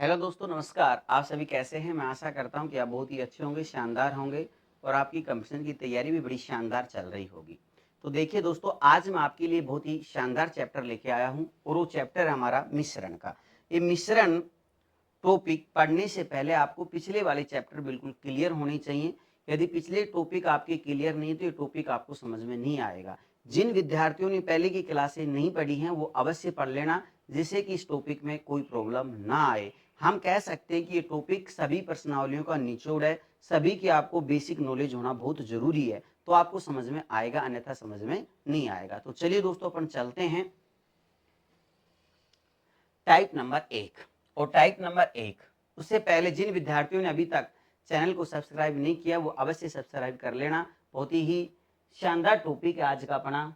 Hello दोस्तों, नमस्कार। आप सभी कैसे हैं? मैं आशा करता हूं कि आप बहुत ही अच्छे होंगे, शानदार होंगे और आपकी कंपटीशन की तैयारी भी बड़ी शानदार चल रही होगी। तो देखिए दोस्तों, आज मैं आपके लिए बहुत ही शानदार चैप्टर लेके आया हूं और वो चैप्टर है हमारा मिश्रण का। ये मिश्रण टॉपिक पढ़ने से पहले आपको पिछले वाले चैप्टर बिल्कुल क्लियर होने चाहिए। यदि पिछले टॉपिक आपके क्लियर नहीं तो ये टॉपिक आपको समझ में नहीं आएगा। जिन विद्यार्थियों ने पहले की क्लासें नहीं पढ़ी हैं वो अवश्य पढ़ लेना, जिससे कि इस टॉपिक में कोई प्रॉब्लम ना आए। हम कह सकते हैं कि ये टॉपिक सभी प्रश्नावलियों का निचोड़ है, सभी की आपको बेसिक नॉलेज होना बहुत जरूरी है, तो आपको समझ में आएगा, अन्यथा समझ में नहीं आएगा। तो चलिए दोस्तों, अपन चलते हैं टाइप नंबर 1। और टाइप नंबर 1 उससे पहले जिन विद्यार्थियों ने अभी तक चैनल को सब्सक्राइब नहीं किया वो अवश्य सब्सक्राइब कर लेना। बहुत ही शानदार टॉपिक है आज का अपना।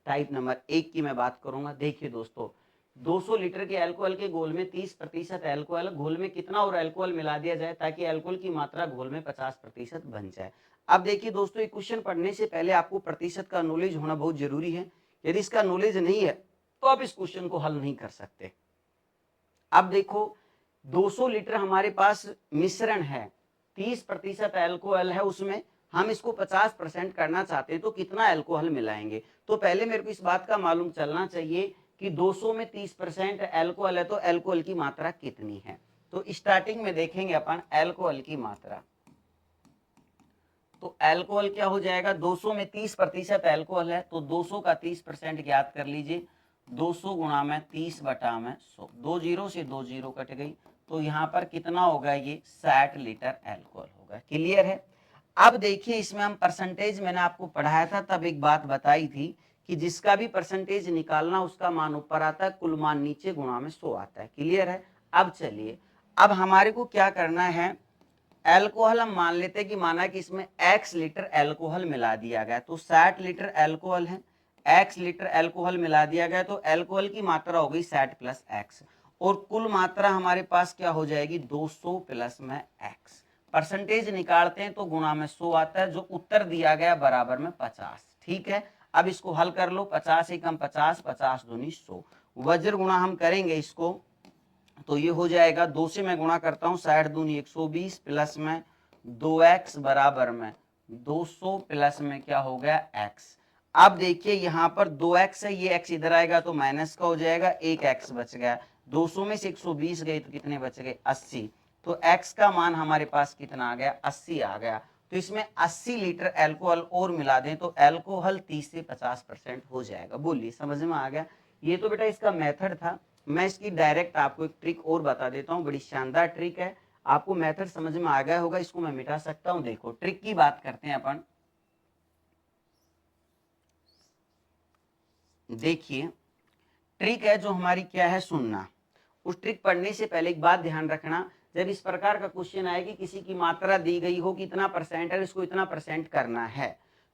टाइप नंबर 1 की मैं बात करूंगा। देखिए दोस्तों, 200 लीटर के अल्कोहल के घोल में 30% अल्कोहल, घोल में कितना और अल्कोहल मिला दिया जाए ताकि अल्कोहल की मात्रा घोल में 50% बन जाए। अब देखिए दोस्तों, ये क्वेश्चन पढ़ने से पहले आपको प्रतिशत का नॉलेज होना बहुत जरूरी है। यदि इसका नॉलेज नहीं है तो आप इस क्वेश्चन को हल नहीं कर सकते। अब देखो, 200 लीटर हमारे पास मिश्रण है, 30% अल्कोहल है उसमें, हम इसको 50% करना चाहते हैं तो कितना अल्कोहल मिलाएंगे। तो पहले मेरे को इस बात का मालूम चलना चाहिए कि 200 में 30% अल्कोहल है तो अल्कोहल की मात्रा कितनी है। तो स्टार्टिंग में देखेंगे अपन अल्कोहल की मात्रा। तो अल्कोहल क्या हो जाएगा, 200 में 30% अल्कोहल है तो 200 का 30% ज्ञात कर लीजिए। 200 गुणा में 30 बटा में 100, 2 जीरो से 2 जीरो कट गई, तो यहाँ पर कितना होगा, ये 60 लीटर अल्कोहल होगा। क्लियर है। अब देखिए, इसमें हम परसेंटेज, मैंने आपको पढ़ाया था तब एक बात बताई थी कि जिसका भी परसेंटेज निकालना उसका मान ऊपर आता है, कुल मान नीचे, गुणा में 100 आता है। क्लियर है। अब चलिए, अब हमारे को क्या करना है, अल्कोहल हम मान लेते हैं कि माना कि इसमें x लीटर अल्कोहल मिला दिया गया, तो 60 लीटर अल्कोहल है, x लीटर अल्कोहल मिला दिया गया तो अल्कोहल की मात्रा हो गई 60 प्लस x, और कुल मात्रा हमारे पास क्या हो जाएगी, 200 प्लस में x। परसेंटेज निकालते हैं तो गुणा में 100 आता है, जो उत्तर दिया गया बराबर में 50। ठीक है। अब इसको हल कर लो, 50 एकम 50, 50 दूनी 100, वज्र गुणा हम करेंगे इसको तो ये हो जाएगा, 2 से मैं गुणा करता हूँ, 60 दूनी 120 प्लस में 2x बराबर में 200 प्लस में क्या हो गया, x। अब देखिए यहाँ पर 2x है, ये x इधर आएगा तो माइनस का हो जाएगा, एक x बच गया। 200 में से 120 गए तो कितने बच गए, 80। तो x का मान हमारे पास कितना आ गया, 80 आ गया। तो इसमें 80 लीटर अल्कोहल और मिला दें तो अल्कोहल 30 से 50% हो जाएगा। बोलिए, समझ में आ गया। ये तो बेटा इसका मेथड था। मैं इसकी डायरेक्ट आपको एक ट्रिक और बता देता हूँ, बड़ी शानदार ट्रिक है। आपको मेथड समझ में आ गया होगा, इसको मैं मिटा सकता हूँ। देखो, ट्रिक की बात करते हैं अपन। देखिए, ट्रिक है जो हमारी क्या है, सुनना। उस ट्रिक पढ़ने से पहले एक बात ध्यान रखना, जब इस प्रकार का क्वेश्चन आए कि किसी की मात्रा दी गई हो कि इतना परसेंट है, इसको इतना परसेंट करना है,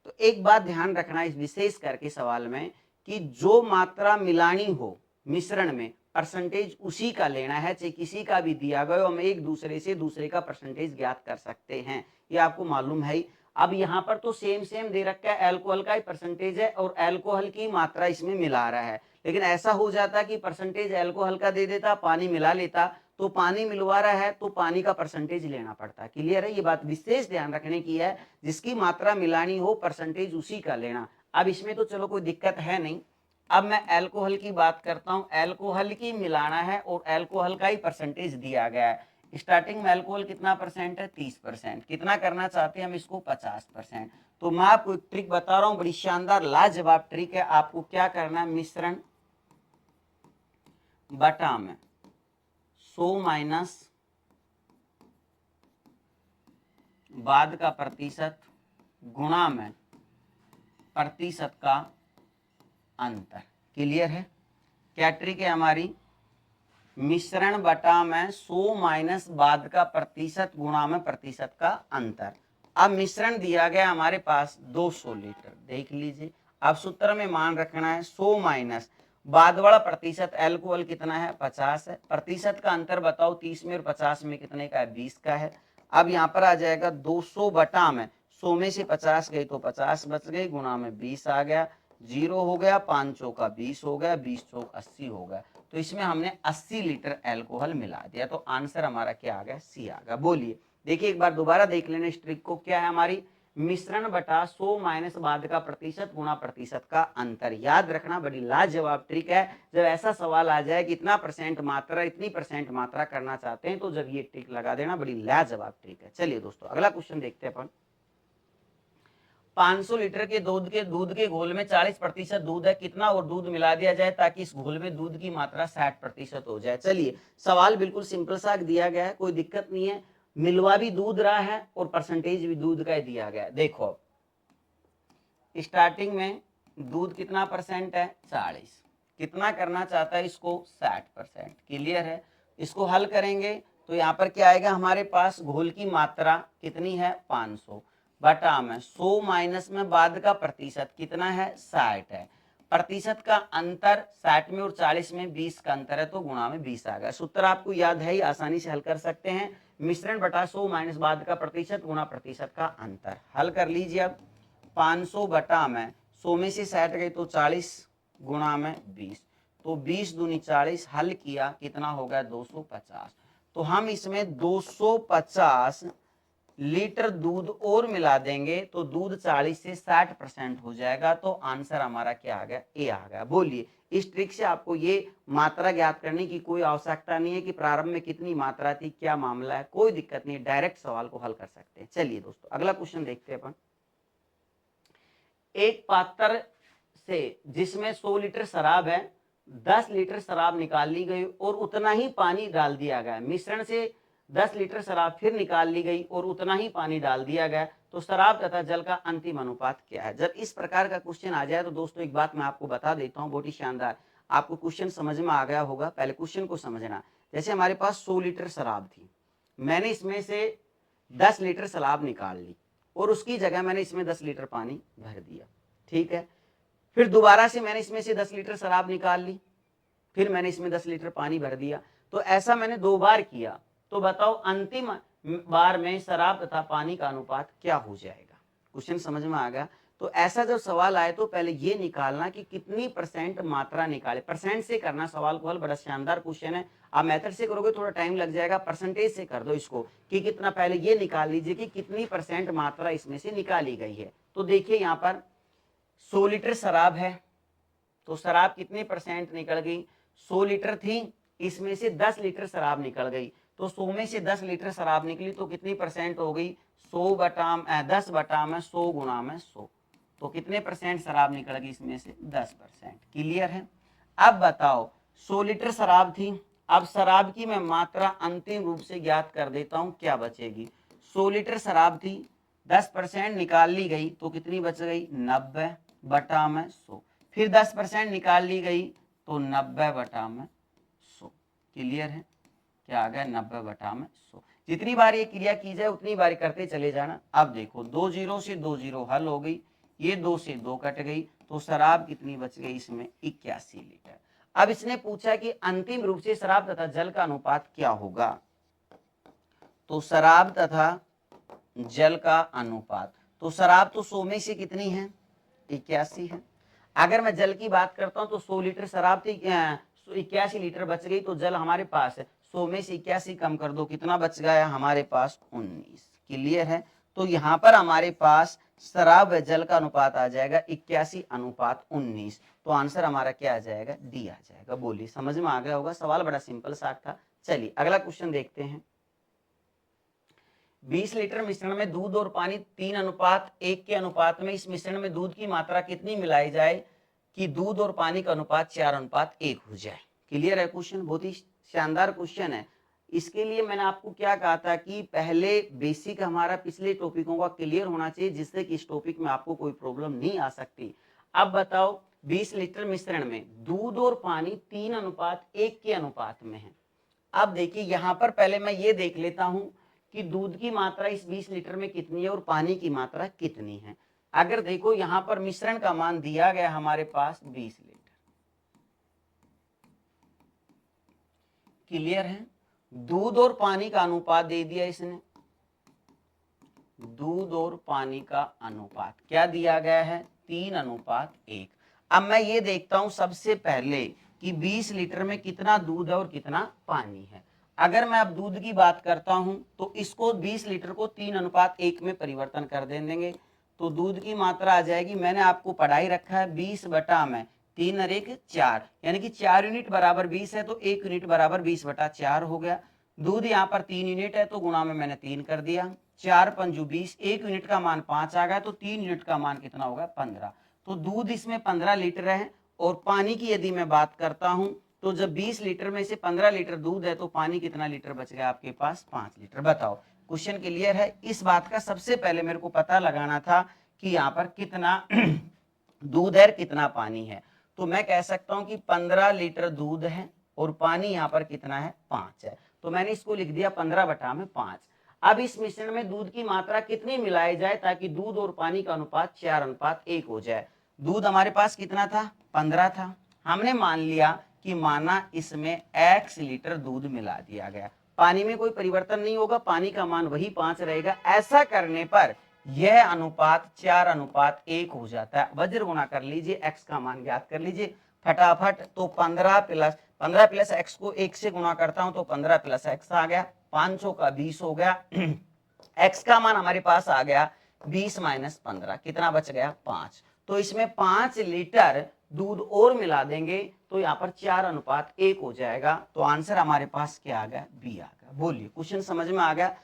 तो एक बात ध्यान रखना इस विशेष करके सवाल में कि जो मात्रा मिलानी हो मिश्रण में, परसेंटेज उसी का लेना है, चाहे किसी का भी दिया गया, हम एक दूसरे से दूसरे का परसेंटेज ज्ञात कर सकते हैं, ये आपको मालूम है। अब यहाँ पर तो सेम सेम दे रखा है, अल्कोहल का ही परसेंटेज है और अल्कोहल की मात्रा इसमें मिला रहा है। लेकिन ऐसा हो जाता कि परसेंटेज अल्कोहल का दे देता, पानी मिला लेता, तो पानी मिलवा रहा है तो पानी का परसेंटेज लेना पड़ता। क्लियर है। ये बात विशेष ध्यान रखने की है, जिसकी मात्रा मिलानी हो परसेंटेज उसी का लेना। अब इसमें तो चलो कोई दिक्कत है नहीं। अब मैं अल्कोहल की बात करता हूं, अल्कोहल की मिलाना है और अल्कोहल का ही परसेंटेज दिया गया है। स्टार्टिंग में अल्कोहल कितना परसेंट है, 30%। कितना करना चाहते हैं हम इसको, 50%। तो मैं आपको एक ट्रिक बता रहा हूं, बड़ी शानदार लाजवाब ट्रिक है। आपको क्या करना है, मिश्रण बटा में 100 माइनस बाद का प्रतिशत गुणा में प्रतिशत का अंतर। क्लियर है। क्या ट्रिक है हमारी, मिश्रण बटा में 100 माइनस बाद का प्रतिशत गुणा में प्रतिशत का अंतर। अब मिश्रण दिया गया हमारे पास 200 लीटर, देख लीजिए। अब सूत्र में मान रखना है 100 माइनस बाद वाला प्रतिशत, अल्कोहल कितना है, 50 है। प्रतिशत का अंतर बताओ, 30 में और 50 में कितने का है, 20 का है। अब यहाँ पर आ जाएगा 200 बटा में 100 में से 50 गई तो 50 बच गई, गुणा में 20 आ गया, जीरो हो गया, 5 चौका 20 हो गया, 20 चौक 80 हो गया। तो इसमें हमने 80 लीटर अल्कोहल मिला दिया, तो आंसर हमारा क्या आ गया, सी आ गया। बोलिए, देखिए एक बार दोबारा देख लेना इस ट्रिक को, क्या है हमारी, मिश्रण बटा 100 माइनस बाद का प्रतिशत गुणा प्रतिशत का अंतर। याद रखना, बड़ी लाजवाब ट्रिक है। जब ऐसा सवाल आ जाए कि इतना परसेंट मात्रा, इतनी परसेंट मात्रा करना चाहते हैं, तो जब ये ट्रिक लगा देना, बड़ी लाजवाब ट्रिक है। चलिए दोस्तों, अगला क्वेश्चन देखते हैं अपन। 500 लीटर के दूध के घोल में 40% दूध है, कितना और दूध मिला दिया जाए ताकि इस घोल में दूध की मात्रा 60% हो जाए। चलिए, सवाल बिल्कुल सिंपल सा दिया गया है, कोई दिक्कत नहीं है, मिलवा भी दूध रहा है और परसेंटेज भी दूध का दिया गया है। देखो, स्टार्टिंग में दूध कितना परसेंट है, 40, कितना करना चाहता है इसको, 60%। क्लियर है। इसको हल करेंगे तो यहाँ पर क्या आएगा, हमारे पास घोल की मात्रा कितनी है, 500 बटा में 100 माइनस में बाद का प्रतिशत कितना है, 60 है। प्रतिशत का अंतर 60 में और 40 में 20 का अंतर है, तो गुणा में 20 आ गया। सूत्र आपको याद है ही, आसानी से हल कर सकते हैं। मिश्रण बटा 100 माइनस बाद का प्रतिशत गुणा प्रतिशत का अंतर। हल कर लीजिए। अब 500 बटा में 100 में से 60 गई तो 40 गुणा में 20, तो 20 दूनी 40, हल किया कितना हो गया, 250। तो हम इसमें 250 लीटर दूध और मिला देंगे तो दूध 40 से 60% हो जाएगा, तो आंसर हमारा क्या आ गया, ए आ गया। बोलिए, इस ट्रिक से आपको ये मात्रा ज्ञात करने की कोई आवश्यकता नहीं है कि प्रारंभ में कितनी मात्रा थी, क्या मामला है, कोई दिक्कत नहीं है, डायरेक्ट सवाल को हल कर सकते हैं। चलिए दोस्तों, अगला क्वेश्चन देखते हैं अपन। एक पात्र से जिसमें 100 लीटर शराब है, 10 लीटर शराब निकाल ली गई और उतना ही पानी डाल दिया गया। मिश्रण से 10 लीटर शराब फिर निकाल ली गई और उतना ही पानी डाल दिया गया, तो शराब तथा जल का अंतिम अनुपात क्या है। जब इस प्रकार का क्वेश्चन आ जाए तो दोस्तों एक बात मैं आपको बता देता हूँ, बहुत ही शानदार, आपको क्वेश्चन समझ में आ गया होगा। पहले क्वेश्चन को समझना। जैसे हमारे पास 100 लीटर शराब थी, मैंने इसमें से 10 लीटर शराब निकाल ली और उसकी जगह मैंने इसमें 10 लीटर पानी भर दिया, ठीक है। फिर दोबारा से मैंने इसमें से 10 लीटर शराब निकाल ली, फिर मैंने इसमें 10 लीटर पानी भर दिया, तो ऐसा मैंने 2 बार किया। तो बताओ अंतिम बार में शराब तथा पानी का अनुपात क्या हो जाएगा। क्वेश्चन समझ में आ गया। तो ऐसा जब सवाल आए तो पहले ये निकालना कि कितनी परसेंट मात्रा निकाले, परसेंट से करना सवाल को हल। बड़ा शानदार क्वेश्चन है। आप मेथड से करोगे थोड़ा टाइम लग जाएगा, परसेंटेज से कर दो इसको कि कितना, पहले ये निकाल लीजिए कि कितनी परसेंट मात्रा इसमें से निकाली गई है। तो देखिए यहाँ पर 100 लीटर शराब है, तो शराब कितने परसेंट निकल गई, 100 लीटर थी, इसमें से 10 लीटर शराब निकल गई, तो 100 में से 10 लीटर शराब निकली तो कितनी परसेंट हो गई, 100 बटा 10 बटा में 100 गुणा में 100, तो कितने परसेंट शराब निकल गई इसमें से, 10%। क्लियर है। अब बताओ 100 लीटर शराब थी, अब शराब की मैं मात्रा अंतिम रूप से ज्ञात कर देता हूं, क्या बचेगी। 100 लीटर शराब थी, 10% निकाल ली गई तो कितनी बच गई, 90 बटा में 100, फिर 10% निकाल ली गई तो 90 बटा में 100। क्लियर है, क्या आ गया, 90 बटा में 100। जितनी बार ये क्रिया की जाए उतनी बार करते चले जाना। अब देखो 2 जीरो से 2 जीरो हल हो गई, ये 2 से 2 कट गई, तो शराब कितनी बच गई इसमें, 81 लीटर। अब इसने पूछा कि अंतिम रूप से शराब तथा जल का अनुपात क्या होगा, तो शराब तथा जल का अनुपात, तो शराब तो 100 में से कितनी है, 81 है। अगर मैं जल की बात करता हूं तो 100 लीटर शराब थी, 81 लीटर बच गई, तो जल हमारे पास है 100 में से 81 कम कर दो, कितना बच गया हमारे पास, 19। क्लियर है। तो यहाँ पर हमारे पास शराब व जल का अनुपात आ जाएगा 81 अनुपात 19, तो आंसर हमारा क्या आ जाएगा, डी आ जाएगा। बोलिए, समझ में आ गया होगा, सवाल बड़ा सिंपल सा था। चलिए अगला क्वेश्चन देखते हैं। 20 लीटर मिश्रण में दूध और पानी 3:1 के अनुपात में, इस मिश्रण में दूध की मात्रा कितनी मिलाई जाए कि दूध और पानी का अनुपात 4:1 हो जाए। क्लियर है क्वेश्चन, बहुत ही शानदार क्वेश्चन है। इसके लिए मैंने आपको क्या कहा था कि पहले बेसिक हमारा पिछले टॉपिकों का क्लियर होना चाहिए, जिससे कि इस टॉपिक में आपको कोई प्रॉब्लम नहीं आ सकती। अब बताओ 20 लीटर मिश्रण में दूध और पानी 3:1 के अनुपात में है। अब देखिए यहाँ पर पहले मैं ये देख लेता हूं कि दूध की मात्रा इस 20 लीटर में कितनी है और पानी की मात्रा कितनी है। अगर देखो यहाँ पर मिश्रण का मान दिया गया हमारे पास 20 लीटर। क्लियर है। दूध और पानी का अनुपात दे दिया इसने, दूध और पानी का अनुपात क्या दिया गया है, 3:1। अब मैं ये देखता हूं सबसे पहले कि 20 लीटर में कितना दूध है और कितना पानी है। अगर मैं अब दूध की बात करता हूं तो इसको 20 लीटर को 3:1 में परिवर्तन कर देंगे, तो दूध की मात्रा आ जाएगी, मैंने आपको पढ़ाई रखा है 20 बटा में 3 और 1 4, यानी कि 4 यूनिट बराबर 20 है तो 1 यूनिट बराबर 20 बटा 4 हो गया। दूध यहाँ पर 3 यूनिट है तो गुणा में मैंने 3 कर दिया, 4 पंजू 20, 1 यूनिट का मान 5 आ गया तो 3 यूनिट का मान कितना होगा 15। तो दूध इसमें 15 लीटर है। और पानी की यदि मैं बात करता हूं तो जब 20 लीटर में से 15 लीटर दूध है तो पानी कितना लीटर बच गया आपके पास 5 लीटर। बताओ क्वेश्चन क्लियर है। इस बात का सबसे पहले मेरे को पता लगाना था कि यहाँ पर कितना दूध है कितना पानी है, तो मैं कह सकता हूं कि 15 लीटर दूध है और पानी यहाँ पर कितना है 5 है, तो मैंने इसको लिख दिया 15 बटा में 5। अब इस मिश्रण में दूध की मात्रा कितनी मिलाई जाए ताकि दूध और पानी का अनुपात 4:1 हो जाए। दूध हमारे पास कितना था 15 था, हमने मान लिया कि माना इसमें x लीटर दूध मिला दिया गया, पानी में कोई परिवर्तन नहीं होगा, पानी का मान वही 5 रहेगा। ऐसा करने पर यह अनुपात 4:1 हो जाता है। वज्र गुणा कर लीजिए, x का मान ज्ञात कर लीजिए फटाफट। तो 15 प्लस x को 1 से गुणा करता हूं तो 15 प्लस x आ गया, 500 का 20 हो गया। x का मान हमारे पास आ गया 20 माइनस 15, कितना बच गया 5। तो इसमें 5 लीटर दूध और मिला देंगे तो यहाँ पर 4:1 हो जाएगा। तो आंसर हमारे पास क्या आ गया बी आ गया। बोलिए क्वेश्चन समझ में आ गया।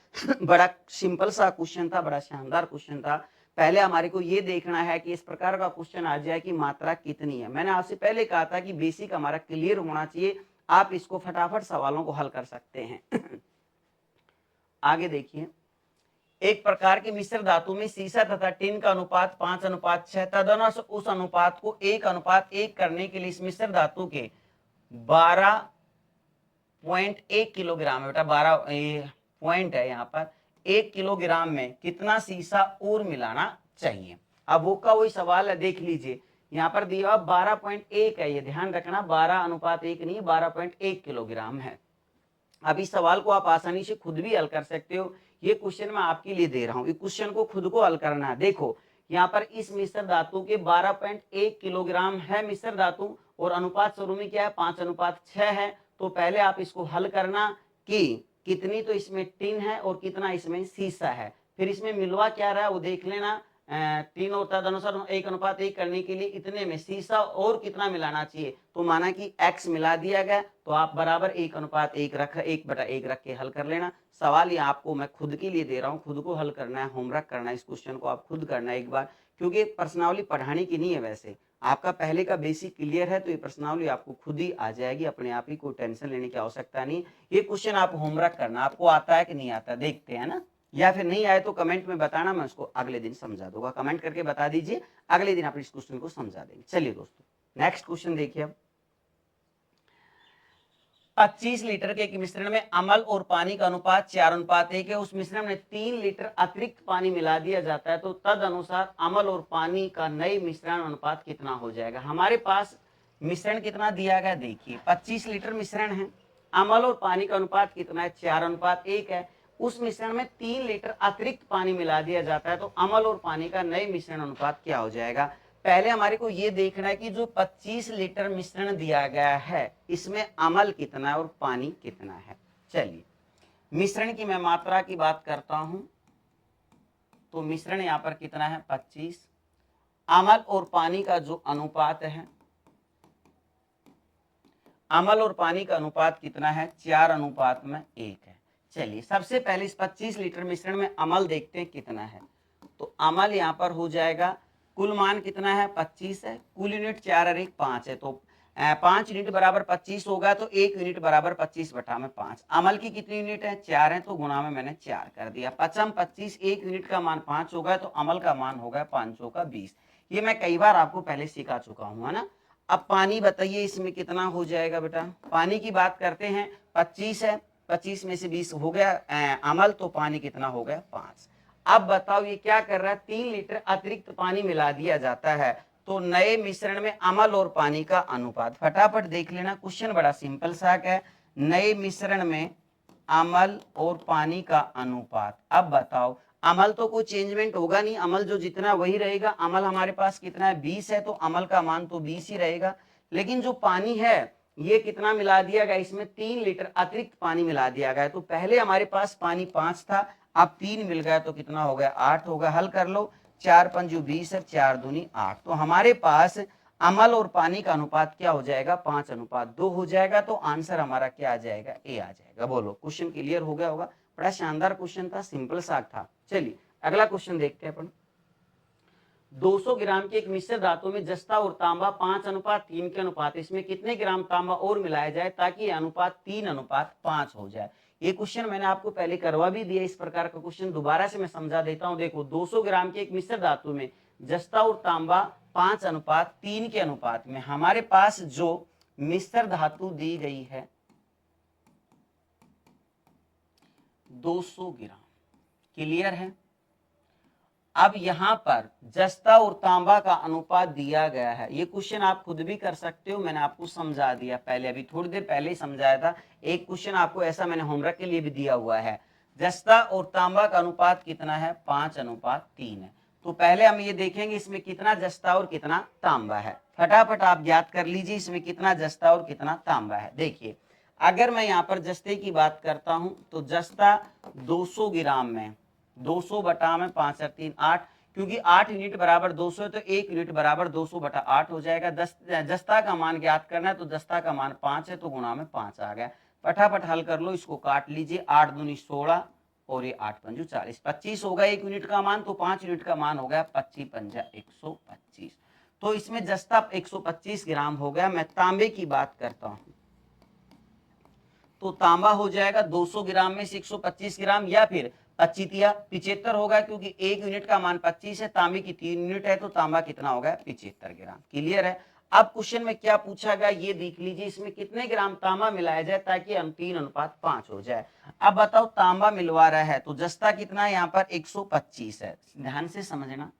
बड़ा सिंपल सा क्वेश्चन था, बड़ा शानदार क्वेश्चन था। पहले हमारे को ये देखना है कि इस प्रकार का क्वेश्चन आ जाए कि मात्रा कितनी है। मैंने आपसे पहले कहा था कि बेसिक हमारा क्लियर होना चाहिए, आप इसको फटाफट सवालों को हल कर सकते हैं। आगे देखिए, एक प्रकार के मिश्र धातु में सीसा तथा टिन का अनुपात 5:6, तदनुसार उस अनुपात को 1:1 करने के लिए इस मिश्र धातु के 12.1 किलोग्राम है, बेटा 12 पॉइंट है यहाँ पर, 1 किलोग्राम में कितना सीसा और मिलाना चाहिए। अब वो का वही सवाल है, देख लीजिए यहाँ पर दिया 12.1 है, ये ध्यान रखना 12:1 नहीं 12.1 किलोग्राम है। अब इस सवाल को आप आसानी से खुद भी हल कर सकते हो, ये क्वेश्चन मैं आपके लिए दे रहा हूं, इस क्वेश्चन को खुद को हल करना है। देखो यहाँ पर इस मिश्र धातु के 12.1 किलोग्राम है मिश्र धातु और अनुपात स्वरूप में क्या है 5:6 है। तो पहले आप इसको हल करना कि कितनी तो इसमें टिन है और कितना इसमें सीसा है, फिर इसमें मिलवा क्या रहा है वो देख लेना। 3 और तदनुसार 1:1 करने के लिए इतने में सीसा और कितना मिलाना चाहिए, तो माना कि x मिला दिया गया तो आप बराबर 1:1 रख 1/1 रख के हल कर लेना। सवाल ये आपको मैं खुद के लिए दे रहा हूँ, खुद को हल करना है, होमवर्क करना है, इस क्वेश्चन को आप खुद करना है एक बार, क्योंकि प्रश्नावली पढ़ाने की नहीं है, वैसे आपका पहले का बेसिक क्लियर है तो ये प्रश्नावली आपको खुद ही आ जाएगी अपने आप ही, कोई टेंशन लेने की आवश्यकता नहीं। ये क्वेश्चन आप होमवर्क करना, आपको आता है कि नहीं आता देखते हैं ना, या फिर नहीं आए तो कमेंट में बताना, मैं उसको अगले दिन समझा दूंगा। कमेंट करके बता दीजिए, अगले दिन आप इस क्वेश्चन को समझा देंगे। चलिए दोस्तों नेक्स्ट क्वेश्चन देखिए। अब 25 लीटर के मिश्रण में अमल और पानी का अनुपात 4:1 है, उस मिश्रण में 3 लीटर अतिरिक्त पानी मिला दिया जाता है, तो तद अनुसार अमल और पानी का नए मिश्रण अनुपात कितना हो जाएगा। हमारे पास मिश्रण कितना दिया गया, देखिए 25 लीटर मिश्रण है, अमल और पानी का अनुपात कितना है 4:1 है, उस मिश्रण में 3 लीटर अतिरिक्त पानी मिला दिया जाता है, तो अमल और पानी का नए मिश्रण अनुपात क्या हो जाएगा। पहले हमारे को ये देखना है कि जो 25 लीटर मिश्रण दिया गया है इसमें अमल कितना है और पानी कितना है। चलिए मिश्रण की मैं मात्रा की बात करता हूं, तो मिश्रण यहां पर कितना है 25, अमल और पानी का जो अनुपात है, अमल और पानी का अनुपात कितना है 4:1 है। चलिए सबसे पहले इस 25 लीटर मिश्रण में अमल देखते हैं कितना है, तो अमल यहाँ पर हो जाएगा, कुल मान कितना है 25 है, कुल यूनिट 4 और 1 5 है, तो 5 यूनिट बराबर 25 होगा, तो 1 यूनिट बराबर 25 बटा में 5। अमल की कितनी यूनिट है 4 है, तो गुणा में मैंने 4 कर दिया, 5×25 1 यूनिट का मान 5 होगा, तो अमल का मान होगा 500 का 20। ये मैं कई बार आपको पहले सिखा चुका हूँ है ना। अब पानी बताइए इसमें कितना हो जाएगा बेटा, पानी की बात करते हैं, 25 है, 25 में से 20 हो गया अमल, तो पानी कितना हो गया 5। अब बताओ ये क्या कर रहा है, 3 लीटर अतिरिक्त पानी मिला दिया जाता है, तो नए मिश्रण में अमल और पानी का अनुपात फटाफट देख लेना, क्वेश्चन बड़ा सिंपल सा है। नए मिश्रण में अमल और पानी का अनुपात, अब बताओ अमल तो कोई चेंजमेंट होगा नहीं, अमल जो जितना वही रहेगा, अमल हमारे पास कितना है 20 है, तो अमल का मान तो 20 ही रहेगा, लेकिन जो पानी है ये कितना मिला दिया गया, इसमें 3 लीटर अतिरिक्त पानी मिला दिया गया। तो पहले हमारे पास पानी 5 था, अब 3 मिल गया तो कितना हो गया, 8 होगा। हल कर लो, 4 पंजू 20 है, 4 दूनी 8। तो हमारे पास अमल और पानी का अनुपात क्या हो जाएगा, 5:2 हो जाएगा। तो आंसर हमारा क्या आ जाएगा, ए आ जाएगा। बोलो, क्वेश्चन क्लियर हो गया होगा। बड़ा शानदार क्वेश्चन था, सिंपल सा था। चलिए अगला क्वेश्चन देखते हैं अपन। 200 ग्राम के एक मिश्र धातु में जस्ता और तांबा 5:3 के अनुपात, इसमें कितने ग्राम तांबा और मिलाया जाए ताकि यह अनुपात 3:5 हो जाए। ये क्वेश्चन मैंने आपको पहले करवा भी दिया। इस प्रकार का क्वेश्चन दोबारा से मैं समझा देता हूं। देखो, 200 ग्राम के एक मिश्र धातु में जस्ता और तांबा 5:3 के अनुपात में हमारे पास जो मिश्र धातु दी गई है 200 ग्राम, क्लियर है। अब यहां पर जस्ता और तांबा का अनुपात दिया गया है। ये क्वेश्चन आप खुद भी कर सकते हो, मैंने आपको समझा दिया पहले, अभी थोड़ी देर पहले ही समझाया था। एक क्वेश्चन आपको ऐसा मैंने होमवर्क के लिए भी दिया हुआ है। जस्ता और तांबा का अनुपात कितना है, 5:3 है। तो पहले हम ये देखेंगे इसमें कितना जस्ता और कितना तांबा है। फटाफट आप ज्ञात कर लीजिए इसमें कितना जस्ता और कितना तांबा है। देखिए, अगर मैं यहाँ पर जस्ते की बात करता हूं तो जस्ता 200 ग्राम में 200 बटा में 5 और 3 8, क्योंकि 8 यूनिट बराबर 200 है तो 1 यूनिट बराबर 200 बटा 8 हो जाएगा। जस्ता का मान ज्ञात करना है तो जस्ता का मान 5 है तो गुणा में 5 आ गया। फटाफट हल कर लो, इसको काट लीजिए। 8 दूनी 16 और ये 8 पंजू 40, 25 होगा 1 यूनिट का मान, तो 5 यूनिट का मान हो गया 25 पंजा 125। तो इसमें जस्ता 125 ग्राम हो गया। मैं तांबे की बात करता हूं तो तांबा हो जाएगा 200 ग्राम में से 125 ग्राम, या फिर 25 75 होगा, क्योंकि 1 यूनिट का मान 25 है, तांबे की 3 यूनिट है, तो तांबा कितना होगा, 75 ग्राम। क्लियर है। अब क्वेश्चन में क्या पूछा गया ये देख लीजिए, इसमें कितने ग्राम तांबा मिलाया जाए ताकि 3:5 हो जाए। अब बताओ, तांबा मिलवा रहा है तो जस्ता कितना है, यहाँ पर 125 है। ध्यान से समझना,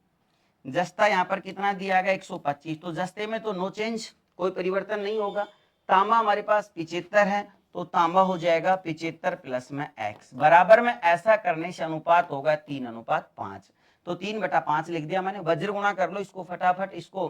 जस्ता यहाँ पर कितना दिया गया, 125। तो जस्ते में तो नो चेंज, कोई परिवर्तन नहीं होगा। तांबा हमारे पास 75 है, तो तांबा हो जाएगा 75 प्लस में x बराबर में। ऐसा करने से अनुपात होगा 3:5। तो 3/5 लिख दिया मैंने। वज्र गुणा कर लो इसको फटाफट, इसको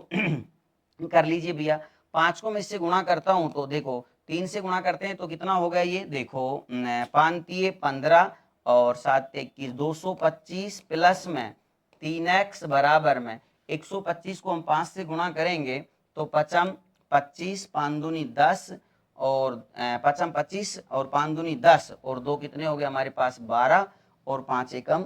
कर लीजिए भैया। 5 को मैं इससे गुणा करता हूं तो देखो 3 से गुणा करते हैं तो कितना होगा, ये देखो 5 15 और 7 21, 225 प्लस में 3x बराबर में 125 को हम 5 से गुणा करेंगे तो 5 25 5 दूनी 10 और 5 25 और 5 दूनी 10 और 2 कितने हो गए हमारे पास 12 और 5 एकम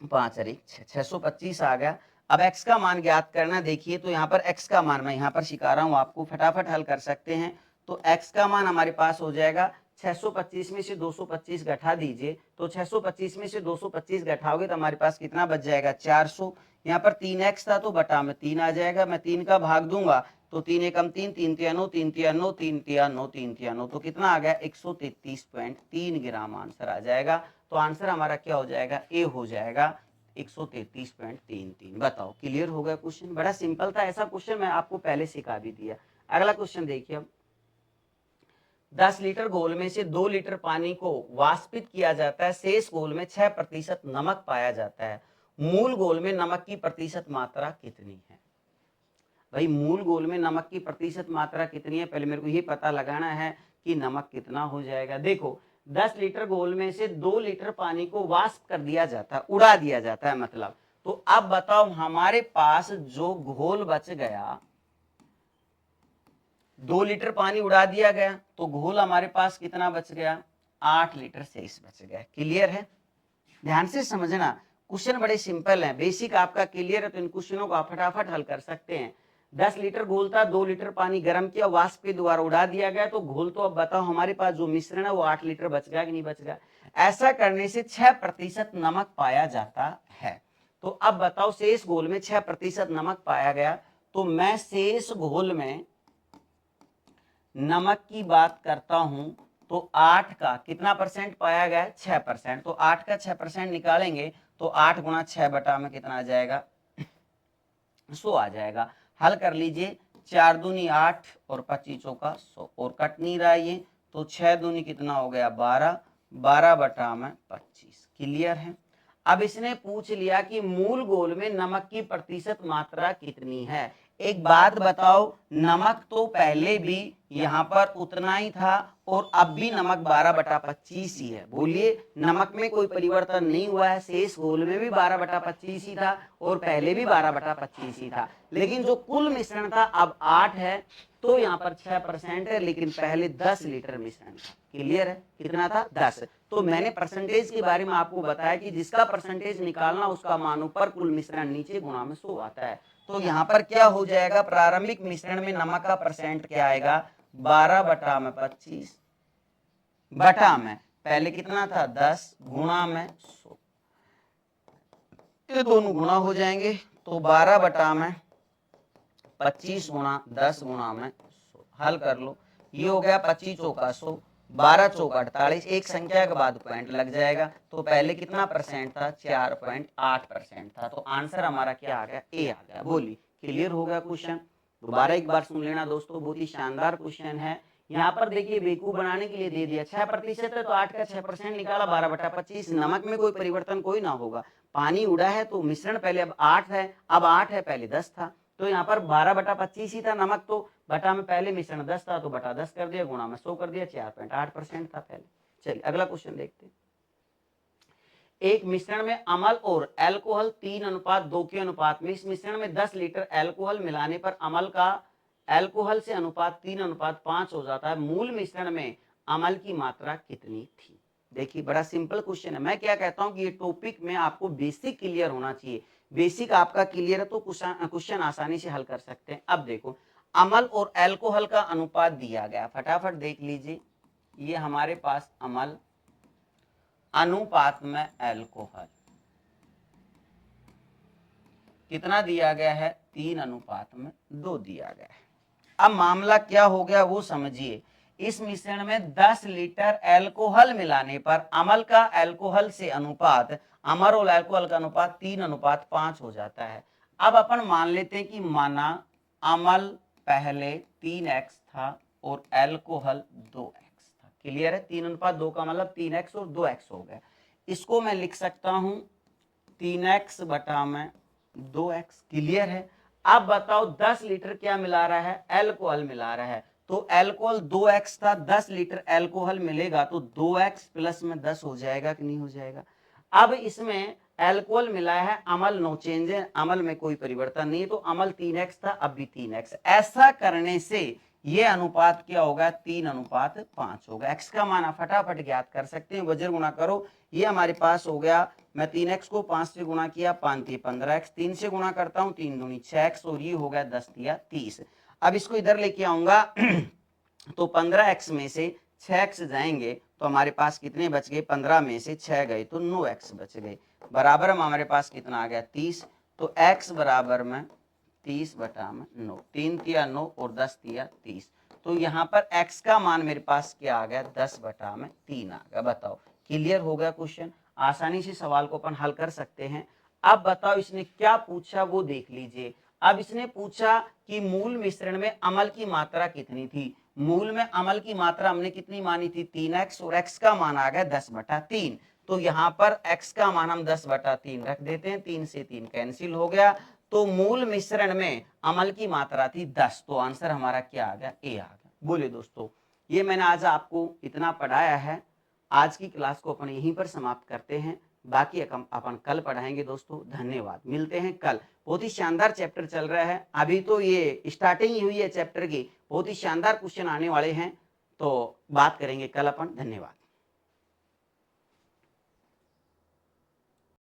5 अरे 625 आ गया। अब x का मान ज्ञात करना। देखिए तो यहाँ पर x का मान मैं यहाँ पर सिखा रहा हूँ आपको, फटाफट हल कर सकते हैं। तो x का मान हमारे पास हो जाएगा 625 में से 225 घटा दीजिए, तो 625 में से 225 घटाओगे तो हमारे पास कितना बच जाएगा, 400। यहाँ पर 3x था तो बटा में 3 आ जाएगा। मैं 3 का भाग दूंगा तो 3 एकम 3 3 तिया 9 3 तिया 9 3 तिया 9 3 तिया 9, तो कितना आ गया 133.3 ग्राम आंसर आ जाएगा। तो आंसर हमारा क्या हो जाएगा, ए हो जाएगा 133.33। बताओ क्लियर हो गया क्वेश्चन। बड़ा सिंपल था, ऐसा क्वेश्चन मैं आपको पहले सिखा भी दिया। अगला क्वेश्चन देखिए, अब 10 लीटर घोल में से 2 लीटर पानी को वाष्पित किया जाता है, शेष घोल में 6% नमक पाया जाता है। मूल घोल में नमक की प्रतिशत मात्रा कितनी है। भाई मूल घोल में नमक की प्रतिशत मात्रा कितनी है, पहले मेरे को ये पता लगाना है कि नमक कितना हो जाएगा। देखो 10 लीटर घोल में से 2 लीटर पानी को वाष्प कर दिया जाता है, उड़ा दिया जाता है मतलब। तो अब बताओ हमारे पास जो घोल बच गया, 2 लीटर पानी उड़ा दिया गया तो घोल हमारे पास कितना बच गया, 8 लीटर शेष बच गया। क्लियर है। ध्यान से समझना, क्वेश्चन बड़े सिंपल हैं, बेसिक आपका क्लियर है तो इन क्वेश्चनों को आप फटाफट हल कर सकते हैं। 10 लीटर घोल था, 2 लीटर पानी गर्म किया, वाष्प के द्वारा उड़ा दिया गया, तो घोल तो अब बताओ हमारे पास जो मिश्रण है वो 8 लीटर बच गया कि नहीं बच गया। ऐसा करने से 6% नमक पाया जाता है। तो अब बताओ शेष घोल में 6% नमक पाया गया, तो मैं शेष घोल में नमक की बात करता हूं तो 8 का कितना परसेंट पाया गया, 6%। तो 8 का 6% निकालेंगे तो 8 गुणा 6 बटा में कितना आ जाएगा, 100 आ जाएगा। हल कर लीजिए, 4 दूनी 8 और 25 चौका 100, और कट नहीं रहा ये, तो 6 दूनी कितना हो गया 12, 12 बटा में 25। क्लियर है। अब इसने पूछ लिया कि मूल घोल में नमक की प्रतिशत मात्रा कितनी है। एक बात बताओ, नमक तो पहले भी यहाँ पर उतना ही था और अब भी नमक 12/25 ही है। बोलिए, नमक में कोई परिवर्तन नहीं हुआ है, शेष घोल में भी 12/25 ही था और पहले भी 12/25 ही था, लेकिन जो कुल मिश्रण था अब 8 है, तो यहाँ पर 6% है, लेकिन पहले 10 लीटर मिश्रण था। क्लियर है? कितना था? 10। तो मैंने परसेंटेज के बारे में आपको बताया कि जिसका परसेंटेज निकालना उसका मान ऊपर, कुल मिश्रण नीचे, गुणा में 100 आता है। तो यहाँ पर क्या हो जाएगा, प्रारंभिक मिश्रण में नमक का परसेंट क्या आएगा, 12/25 बटा में पहले कितना था 10 गुणा में 100, ये दोनों गुणा हो जाएंगे, तो 12/25 गुणा 10 गुणा में 100, हल कर लो। ये हो गया 25 चौका 100, 12 चौका 48, एक संख्या के बाद पॉइंट लग जाएगा। तो पहले कितना परसेंट था, 4.8% था। तो आंसर हमारा क्या आ गया, ए आ गया। बोली, क्लियर हो गया क्वेश्चन? दोबारा एक बार सुन लेना दोस्तों, बहुत ही शानदार क्वेश्चन है। यहाँ पर देखिए बेवकूफ बनाने के लिए दे दिया 6% है, तो 8 का 6% निकाला, 12/25। नमक में कोई परिवर्तन कोई ना होगा, पानी उड़ा है तो मिश्रण पहले अब 8 है, अब 8 है, पहले 10 था। तो यहाँ पर 12/25 ही था नमक, तो बटा में पहले मिश्रण 10 था तो बटा 10 कर दिया, गुणा में 100 कर दिया, 4.8% था पहले। चलिए अगला क्वेश्चन देखते हैं। एक मिश्रण में अम्ल और अल्कोहल 3:2 के अनुपात में, इस मिश्रण में 10 लीटर अल्कोहल मिलाने पर अम्ल का अल्कोहल से अनुपात 3:5 हो जाता है। मूल मिश्रण में अम्ल की मात्रा कितनी थी? देखिए बड़ा सिंपल क्वेश्चन है। मैं क्या कहता हूं कि ये टॉपिक में आपको बेसिक क्लियर होना चाहिए। बेसिक आपका क्लियर है तो क्वेश्चन आसानी से हल कर सकते हैं। अब देखो, अम्ल और अल्कोहल का अनुपात दिया गया, फटाफट देख लीजिए। ये हमारे पास अम्ल अनुपात में अल्कोहल कितना दिया गया है, 3:2 दिया गया है। अब मामला क्या हो गया वो समझिए। इस मिश्रण में 10 लीटर अल्कोहल मिलाने पर अम्ल का अल्कोहल से अनुपात, अम्ल और अल्कोहल का अनुपात 3:5 हो जाता है। अब अपन मान लेते हैं कि माना अम्ल पहले 3x था और अल्कोहल 2x था। क्लियर है? 3:2 का मतलब 3x और 2x हो गया। इसको मैं लिख सकता हूं 3x बटा में 2x। क्लियर है? अब बताओ 10 लीटर क्या मिला रहा है, अल्कोहल मिला रहा है। तो अल्कोहल 2x था, 10 लीटर अल्कोहल मिलेगा तो 2x प्लस में 10 हो जाएगा कि नहीं हो जाएगा? अब इसमें अल्कोहल मिला है, अम्ल नो चेंज है, अम्ल में कोई परिवर्तन नहीं है, तो अम्ल 3x था, अब भी 3x। ऐसा करने से ये अनुपात क्या होगा, 3:5 होगा। x का मान फटाफट ज्ञात कर सकते हैं, वज्र गुणा करो। ये हमारे पास हो गया, मैं 3x को 5 से गुणा किया, 5 15x, 3 से गुणा करता हूं, 3 दूनी 6x, और ये हो गया 10 या 30। अब इसको इधर लेके आऊंगा तो 15x में से 6x जाएंगे तो हमारे पास कितने बच गए, 15 में से 6 गए तो 9x बच गए। बराबर में हमारे पास कितना आ गया, 30। तो x बराबर में 30 बटा में 9, 3 तिया 9 और 10 तिया 30। तो यहाँ पर x का मान मेरे पास क्या आ गया, 10 बटा में 3 आ गया। बताओ, क्लियर हो गया क्वेश्चन? आसानी से सवाल को अपन हल कर सकते हैं। अब बताओ इसने क्या पूछा वो देख लीजिए। अब इसने पूछा कि मूल मिश्रण में अम्ल की मात्रा कितनी थी। मूल में अम्ल की मात्रा हमने कितनी मानी थी, 3x, और x का मान आ गया 10/3। तो यहाँ पर x का मान हम 10/3 रख देते हैं, 3 से 3 कैंसिल हो गया। तो मूल मिश्रण में अम्ल की मात्रा थी 10। तो आंसर हमारा क्या आ गया, ए आ गया। बोले दोस्तों, ये मैंने आज आपको इतना पढ़ाया है। आज की क्लास को अपन यहीं पर समाप्त करते हैं, बाकी अपन कल पढ़ाएंगे दोस्तों। धन्यवाद, मिलते हैं कल। बहुत ही शानदार चैप्टर चल रहा है, अभी तो ये स्टार्टिंग ही हुई है चैप्टर की। बहुत ही शानदार क्वेश्चन आने वाले हैं, तो बात करेंगे कल अपन। धन्यवाद।